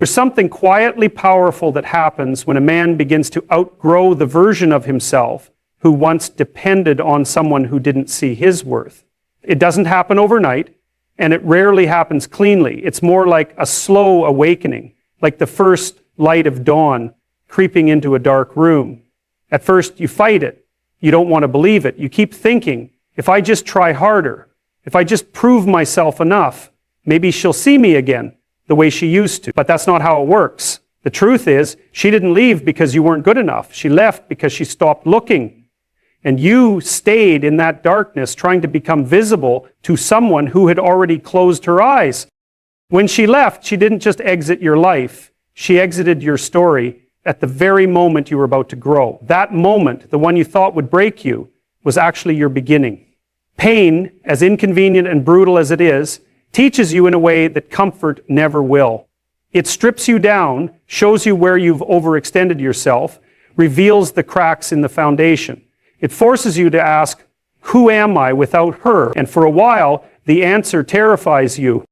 There's something quietly powerful that happens when a man begins to outgrow the version of himself who once depended on someone who didn't see his worth. It doesn't happen overnight, and it rarely happens cleanly. It's more like a slow awakening, like the first light of dawn creeping into a dark room. At first, you fight it. You don't want to believe it. You keep thinking, if I just try harder, if I just prove myself enough, maybe she'll see me again the way she used to. But that's not how it works. The truth is, she didn't leave because you weren't good enough. She left because she stopped looking. And you stayed in that darkness trying to become visible to someone who had already closed her eyes. When she left, she didn't just exit your life. She exited your story at the very moment you were about to grow. That moment, the one you thought would break you, was actually your beginning. Pain, as inconvenient and brutal as it is, teaches you in a way that comfort never will. It strips you down, shows you where you've overextended yourself, reveals the cracks in the foundation. It forces you to ask, who am I without her? And for a while, the answer terrifies you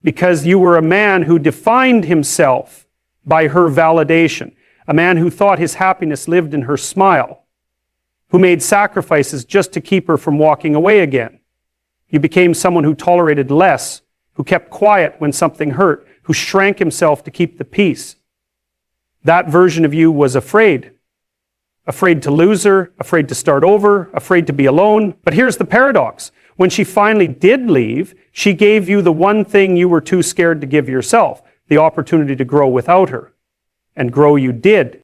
because you were a man who defined himself by her validation, a man who thought his happiness lived in her smile, who made sacrifices just to keep her from walking away again. You became someone who tolerated less, who kept quiet when something hurt, who shrank himself to keep the peace. That version of you was afraid. Afraid to lose her, afraid to start over, afraid to be alone. But here's the paradox. When she finally did leave, she gave you the one thing you were too scared to give yourself, the opportunity to grow without her. And grow you did.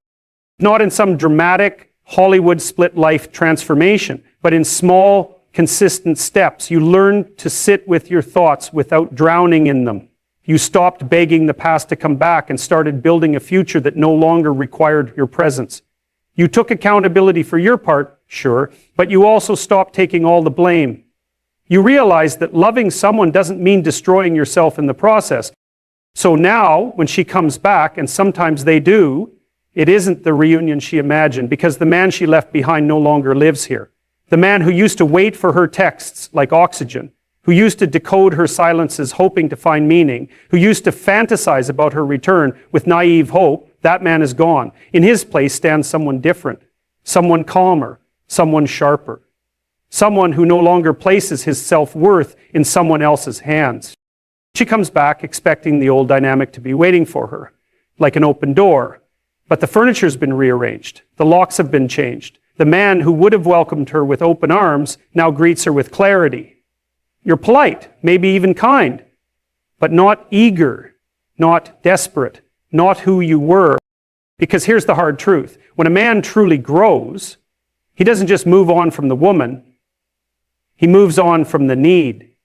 Not in some dramatic Hollywood split life transformation, but in small, consistent steps. You learned to sit with your thoughts without drowning in them. You stopped begging the past to come back and started building a future that no longer required your presence. You took accountability for your part, sure, but you also stopped taking all the blame. You realized that loving someone doesn't mean destroying yourself in the process. So now, when she comes back, and sometimes they do, it isn't the reunion she imagined, because the man she left behind no longer lives here. The man who used to wait for her texts like oxygen, who used to decode her silences hoping to find meaning, who used to fantasize about her return with naive hope, that man is gone. In his place stands someone different, someone calmer, someone sharper, someone who no longer places his self-worth in someone else's hands. She comes back expecting the old dynamic to be waiting for her, like an open door. But the furniture's been rearranged. The locks have been changed. The man who would have welcomed her with open arms now greets her with clarity. You're polite, maybe even kind, but not eager, not desperate, not who you were. Because here's the hard truth. When a man truly grows, he doesn't just move on from the woman, he moves on from the need.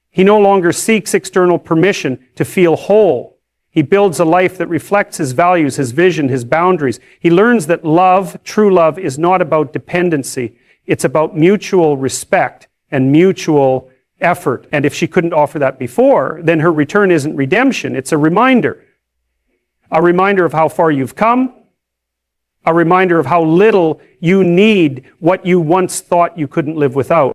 He no longer seeks external permission to feel whole. He builds a life that reflects his values, his vision, his boundaries. He learns that love, true love, is not about dependency. It's about mutual respect and mutual effort. And if she couldn't offer that before, then her return isn't redemption. It's a reminder. A reminder of how far you've come. A reminder of how little you need what you once thought you couldn't live without.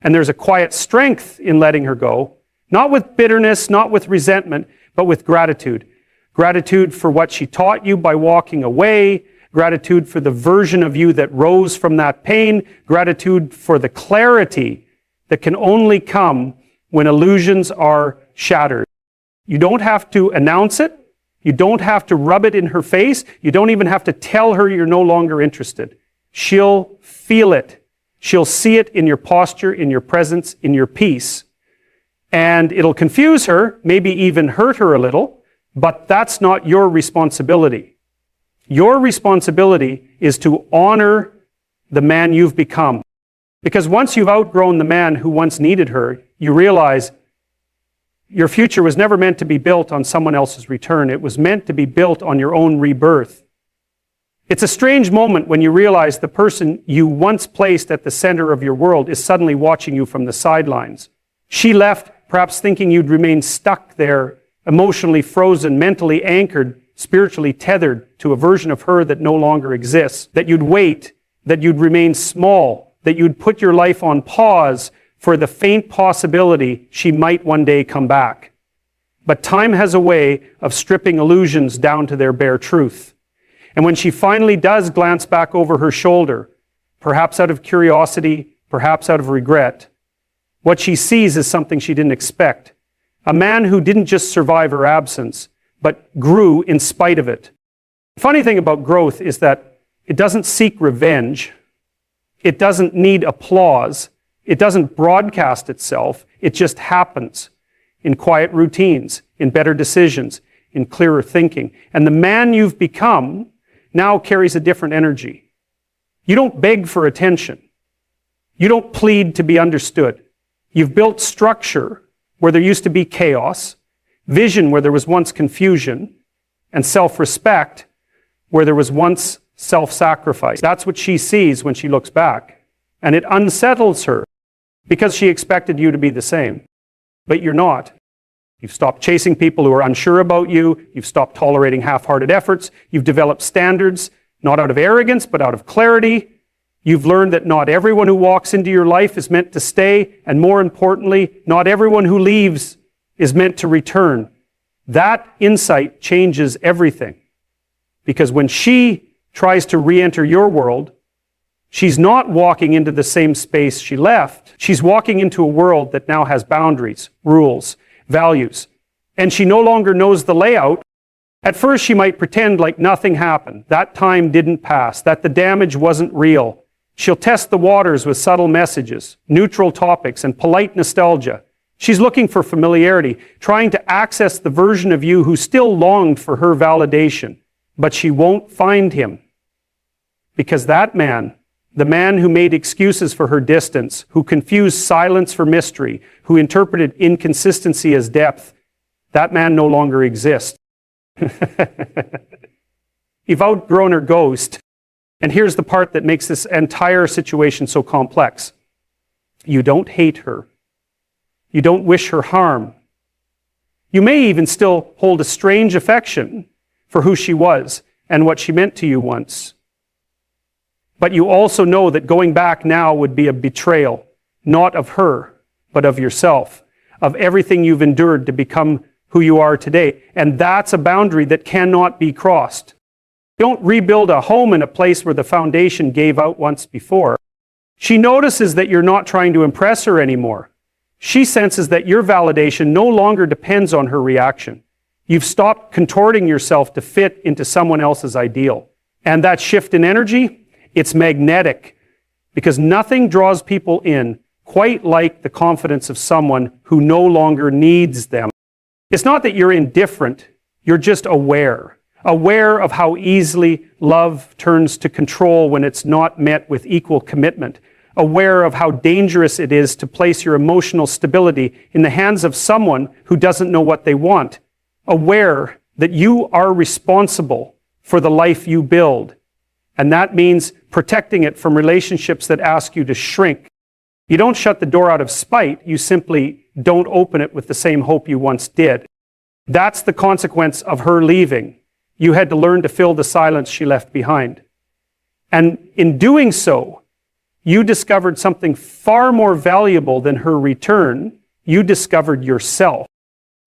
And there's a quiet strength in letting her go. Not with bitterness, not with resentment, but with gratitude. Gratitude for what she taught you by walking away. Gratitude for the version of you that rose from that pain. Gratitude for the clarity that can only come when illusions are shattered. You don't have to announce it. You don't have to rub it in her face. You don't even have to tell her you're no longer interested. She'll feel it. She'll see it in your posture, in your presence, in your peace. And it'll confuse her, maybe even hurt her a little, but that's not your responsibility. Your responsibility is to honor the man you've become. Because once you've outgrown the man who once needed her, you realize your future was never meant to be built on someone else's return. It was meant to be built on your own rebirth. It's a strange moment when you realize the person you once placed at the center of your world is suddenly watching you from the sidelines. She left perhaps thinking you'd remain stuck there, emotionally frozen, mentally anchored, spiritually tethered to a version of her that no longer exists, that you'd wait, that you'd remain small, that you'd put your life on pause for the faint possibility she might one day come back. But time has a way of stripping illusions down to their bare truth. And when she finally does glance back over her shoulder, perhaps out of curiosity, perhaps out of regret, what she sees is something she didn't expect. A man who didn't just survive her absence, but grew in spite of it. The funny thing about growth is that it doesn't seek revenge. It doesn't need applause. It doesn't broadcast itself. It just happens in quiet routines, in better decisions, in clearer thinking. And the man you've become now carries a different energy. You don't beg for attention. You don't plead to be understood. You've built structure where there used to be chaos, vision where there was once confusion, and self-respect where there was once self-sacrifice. That's what she sees when she looks back. And it unsettles her because she expected you to be the same. But you're not. You've stopped chasing people who are unsure about you. You've stopped tolerating half-hearted efforts. You've developed standards, not out of arrogance, but out of clarity. You've learned that not everyone who walks into your life is meant to stay, and more importantly, not everyone who leaves is meant to return. That insight changes everything. Because when she tries to re-enter your world, she's not walking into the same space she left. She's walking into a world that now has boundaries, rules, values. And she no longer knows the layout. At first, she might pretend like nothing happened, that time didn't pass, that the damage wasn't real. She'll test the waters with subtle messages, neutral topics, and polite nostalgia. She's looking for familiarity, trying to access the version of you who still longed for her validation. But she won't find him. Because that man, the man who made excuses for her distance, who confused silence for mystery, who interpreted inconsistency as depth, that man no longer exists. You've outgrown her ghost. And here's the part that makes this entire situation so complex. You don't hate her. You don't wish her harm. You may even still hold a strange affection for who she was and what she meant to you once. But you also know that going back now would be a betrayal, not of her, but of yourself, of everything you've endured to become who you are today. And that's a boundary that cannot be crossed. Don't rebuild a home in a place where the foundation gave out once before. She notices that you're not trying to impress her anymore. She senses that your validation no longer depends on her reaction. You've stopped contorting yourself to fit into someone else's ideal. And that shift in energy, it's magnetic, because nothing draws people in quite like the confidence of someone who no longer needs them. It's not that you're indifferent, you're just aware of how easily love turns to control when it's not met with equal commitment, aware of how dangerous it is to place your emotional stability in the hands of someone who doesn't know what they want, aware that you are responsible for the life you build. And that means protecting it from relationships that ask you to shrink. You don't shut the door out of spite, you simply don't open it with the same hope you once did. That's the consequence of her leaving. You had to learn to fill the silence she left behind. And in doing so, you discovered something far more valuable than her return. You discovered yourself.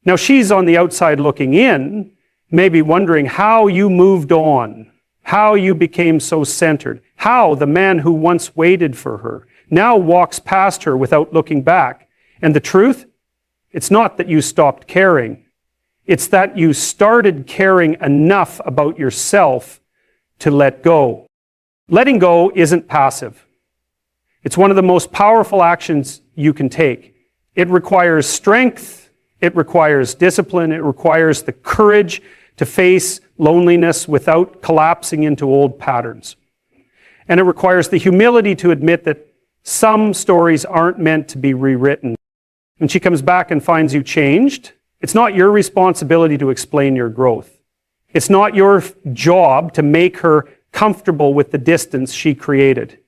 Now she's on the outside looking in, maybe wondering how you moved on, how you became so centered, how the man who once waited for her now walks past her without looking back. And the truth? It's not that you stopped caring. It's that you started caring enough about yourself to let go. Letting go isn't passive. It's one of the most powerful actions you can take. It requires strength, it requires discipline, it requires the courage to face loneliness without collapsing into old patterns. And it requires the humility to admit that some stories aren't meant to be rewritten. When she comes back and finds you changed, it's not your responsibility to explain your growth. It's not your job to make her comfortable with the distance she created.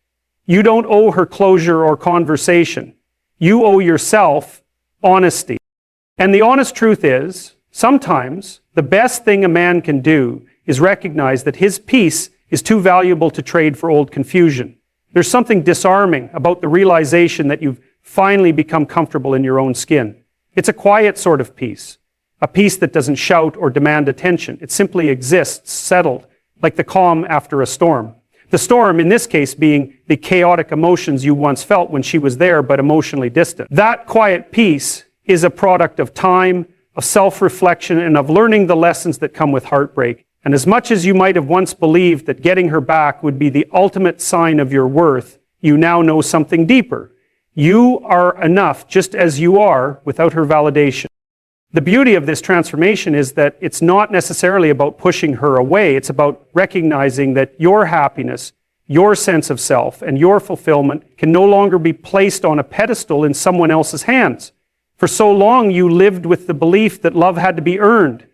You don't owe her closure or conversation. You owe yourself honesty. And the honest truth is, sometimes the best thing a man can do is recognize that his peace is too valuable to trade for old confusion. There's something disarming about the realization that you've finally become comfortable in your own skin. It's a quiet sort of peace, a peace that doesn't shout or demand attention. It simply exists, settled, like the calm after a storm. The storm, in this case, being the chaotic emotions you once felt when she was there, but emotionally distant. That quiet peace is a product of time, of self-reflection, and of learning the lessons that come with heartbreak. And as much as you might have once believed that getting her back would be the ultimate sign of your worth, you now know something deeper. You are enough just as you are without her validation. The beauty of this transformation is that it's not necessarily about pushing her away. It's about recognizing that your happiness, your sense of self, and your fulfillment can no longer be placed on a pedestal in someone else's hands. For so long, you lived with the belief that love had to be earned,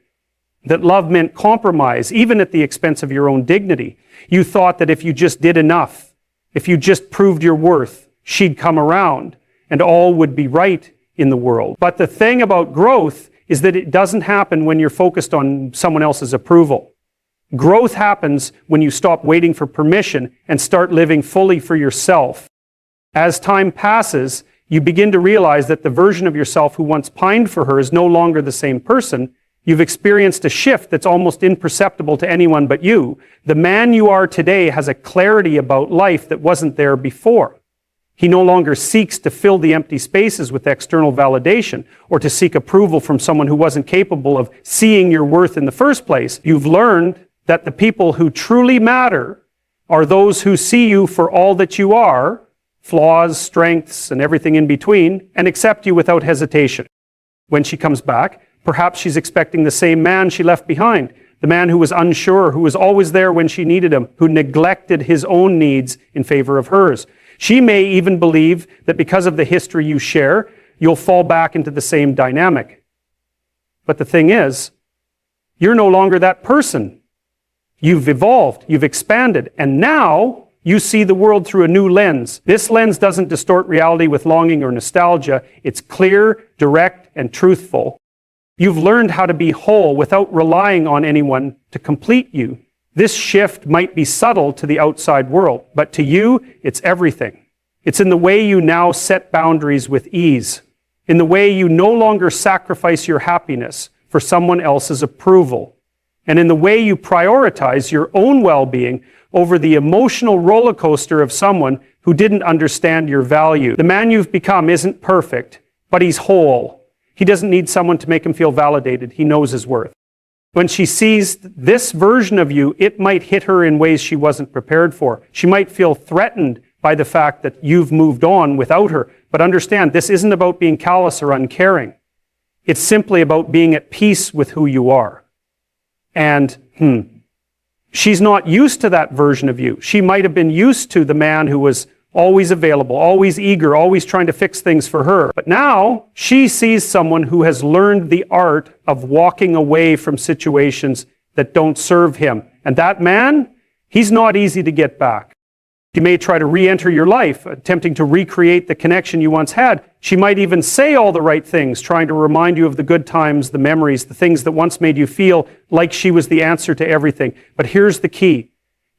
that love meant compromise, even at the expense of your own dignity. You thought that if you just did enough, if you just proved your worth, she'd come around, and all would be right in the world. But the thing about growth is that it doesn't happen when you're focused on someone else's approval. Growth happens when you stop waiting for permission and start living fully for yourself. As time passes, you begin to realize that the version of yourself who once pined for her is no longer the same person. You've experienced a shift that's almost imperceptible to anyone but you. The man you are today has a clarity about life that wasn't there before. He no longer seeks to fill the empty spaces with external validation or to seek approval from someone who wasn't capable of seeing your worth in the first place. You've learned that the people who truly matter are those who see you for all that you are, flaws, strengths, and everything in between, and accept you without hesitation. When she comes back, perhaps she's expecting the same man she left behind, the man who was unsure, who was always there when she needed him, who neglected his own needs in favor of hers. She may even believe that because of the history you share, you'll fall back into the same dynamic. But the thing is, you're no longer that person. You've evolved, you've expanded, and now you see the world through a new lens. This lens doesn't distort reality with longing or nostalgia. It's clear, direct, and truthful. You've learned how to be whole without relying on anyone to complete you. This shift might be subtle to the outside world, but to you, it's everything. It's in the way you now set boundaries with ease, in the way you no longer sacrifice your happiness for someone else's approval, and in the way you prioritize your own well-being over the emotional roller coaster of someone who didn't understand your value. The man you've become isn't perfect, but he's whole. He doesn't need someone to make him feel validated. He knows his worth. When she sees this version of you, it might hit her in ways she wasn't prepared for. She might feel threatened by the fact that you've moved on without her. But understand, this isn't about being callous or uncaring. It's simply about being at peace with who you are. And, she's not used to that version of you. She might have been used to the man who was always available, always eager, always trying to fix things for her. But now she sees someone who has learned the art of walking away from situations that don't serve him. And that man, he's not easy to get back. He may try to re-enter your life, attempting to recreate the connection you once had. She might even say all the right things, trying to remind you of the good times, the memories, the things that once made you feel like she was the answer to everything. But here's the key.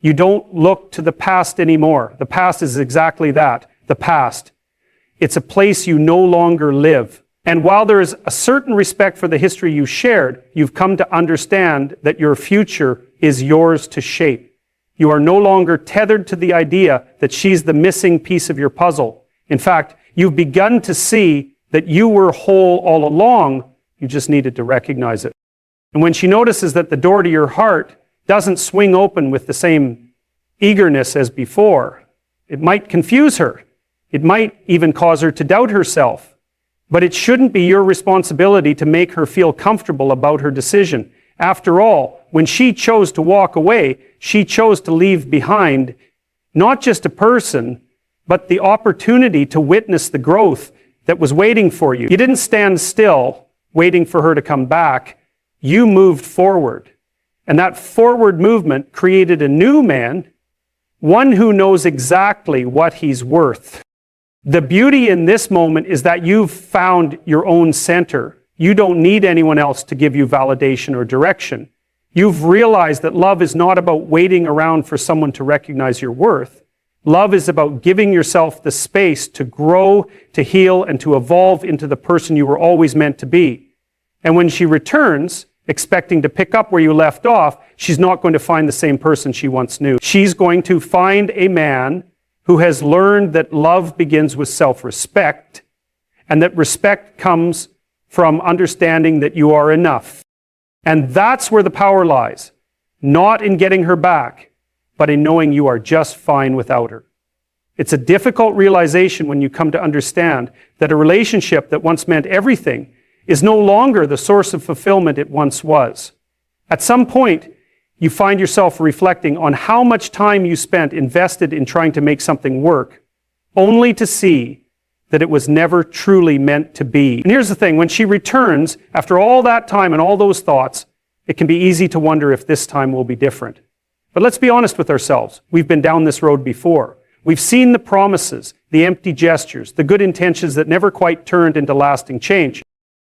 You don't look to the past anymore. The past is exactly that, the past. It's a place you no longer live. And while there is a certain respect for the history you shared, you've come to understand that your future is yours to shape. You are no longer tethered to the idea that she's the missing piece of your puzzle. In fact, you've begun to see that you were whole all along. You just needed to recognize it. And when she notices that the door to your heart doesn't swing open with the same eagerness as before, it might confuse her. It might even cause her to doubt herself. But it shouldn't be your responsibility to make her feel comfortable about her decision. After all, when she chose to walk away, she chose to leave behind not just a person, but the opportunity to witness the growth that was waiting for you. You didn't stand still waiting for her to come back. You moved forward. And that forward movement created a new man, one who knows exactly what he's worth. The beauty in this moment is that you've found your own center. You don't need anyone else to give you validation or direction. You've realized that love is not about waiting around for someone to recognize your worth. Love is about giving yourself the space to grow, to heal, and to evolve into the person you were always meant to be. And when she returns, expecting to pick up where you left off, she's not going to find the same person she once knew. She's going to find a man who has learned that love begins with self-respect, and that respect comes from understanding that you are enough. And that's where the power lies. Not in getting her back, but in knowing you are just fine without her. It's a difficult realization when you come to understand that a relationship that once meant everything is no longer the source of fulfillment it once was. At some point, you find yourself reflecting on how much time you spent invested in trying to make something work, only to see that it was never truly meant to be. And here's the thing, when she returns, after all that time and all those thoughts, it can be easy to wonder if this time will be different. But let's be honest with ourselves. We've been down this road before. We've seen the promises, the empty gestures, the good intentions that never quite turned into lasting change.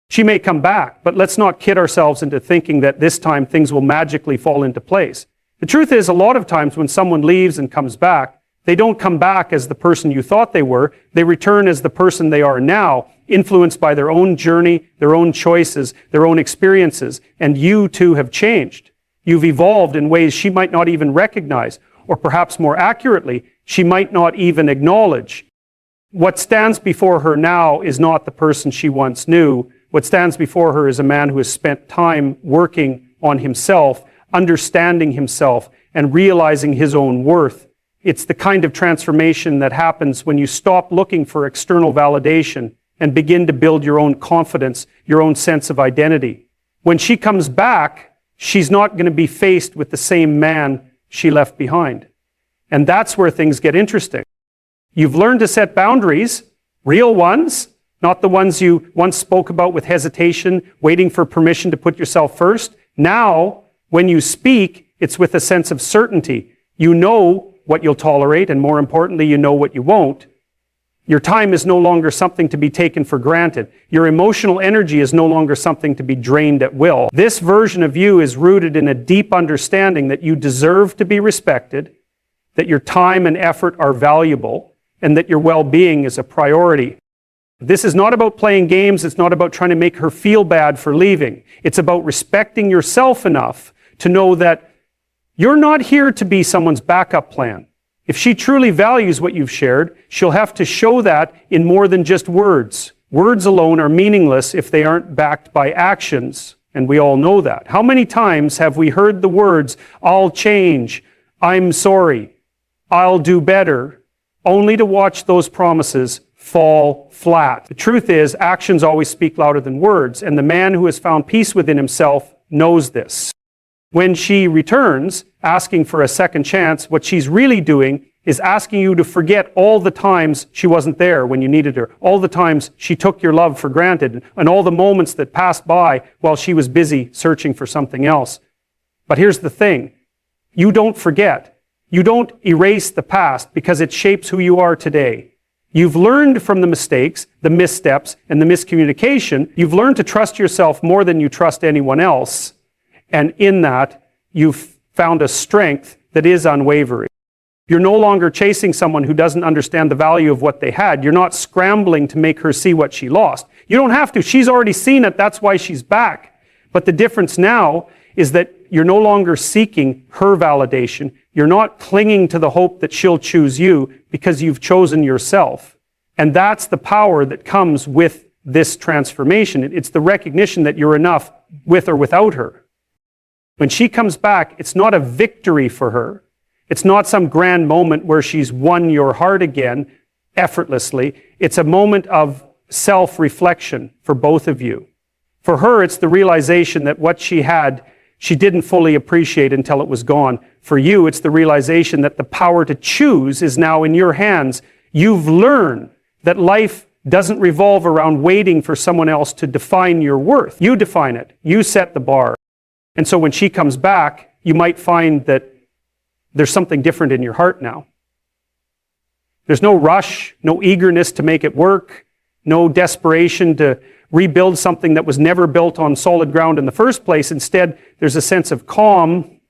She may come back, but let's not kid ourselves into thinking that this time things will magically fall into place. The truth is, a lot of times when someone leaves and comes back, they don't come back as the person you thought they were. They return as the person they are now, influenced by their own journey, their own choices, their own experiences, and you too have changed. You've evolved in ways she might not even recognize, or perhaps more accurately, she might not even acknowledge. What stands before her now is not the person she once knew. What stands before her is a man who has spent time working on himself, understanding himself, and realizing his own worth. It's the kind of transformation that happens when you stop looking for external validation and begin to build your own confidence, your own sense of identity. When she comes back, she's not going to be faced with the same man she left behind. And that's where things get interesting. You've learned to set boundaries, real ones, not the ones you once spoke about with hesitation, waiting for permission to put yourself first. Now, when you speak, it's with a sense of certainty. You know what you'll tolerate, and more importantly, you know what you won't. Your time is no longer something to be taken for granted. Your emotional energy is no longer something to be drained at will. This version of you is rooted in a deep understanding that you deserve to be respected, that your time and effort are valuable, and that your well-being is a priority. This is not about playing games. It's not about trying to make her feel bad for leaving. It's about respecting yourself enough to know that you're not here to be someone's backup plan. If she truly values what you've shared, she'll have to show that in more than just words. Words alone are meaningless if they aren't backed by actions, and we all know that. How many times have we heard the words, "I'll change," "I'm sorry," "I'll do better," only to watch those promises fall flat? The truth is, actions always speak louder than words, and the man who has found peace within himself knows this. When she returns, asking for a second chance, what she's really doing is asking you to forget all the times she wasn't there when you needed her, all the times she took your love for granted, and all the moments that passed by while she was busy searching for something else. But here's the thing. You don't forget. You don't erase the past because it shapes who you are today. You've learned from the mistakes, the missteps, and the miscommunication. You've learned to trust yourself more than you trust anyone else. And in that, you've found a strength that is unwavering. You're no longer chasing someone who doesn't understand the value of what they had. You're not scrambling to make her see what she lost. You don't have to. She's already seen it. That's why she's back. But the difference now is that you're no longer seeking her validation. You're not clinging to the hope that she'll choose you because you've chosen yourself. And that's the power that comes with this transformation. It's the recognition that you're enough with or without her. When she comes back, it's not a victory for her. It's not some grand moment where she's won your heart again effortlessly. It's a moment of self-reflection for both of you. For her, it's the realization that what she had, she didn't fully appreciate until it was gone. For you, it's the realization that the power to choose is now in your hands. You've learned that life doesn't revolve around waiting for someone else to define your worth. You define it. You set the bar. And so when she comes back, you might find that there's something different in your heart now. There's no rush, no eagerness to make it work, no desperation to rebuild something that was never built on solid ground in the first place. Instead, there's a sense of calm.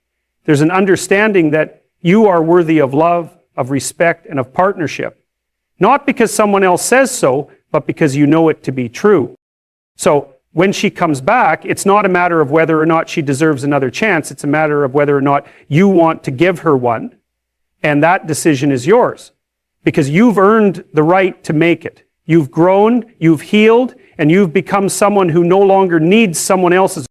There's an understanding that you are worthy of love, of respect, and of partnership. Not because someone else says so, but because you know it to be true. So when she comes back, it's not a matter of whether or not she deserves another chance. It's a matter of whether or not you want to give her one. And that decision is yours. Because you've earned the right to make it. You've grown, you've healed, and you've become someone who no longer needs someone else's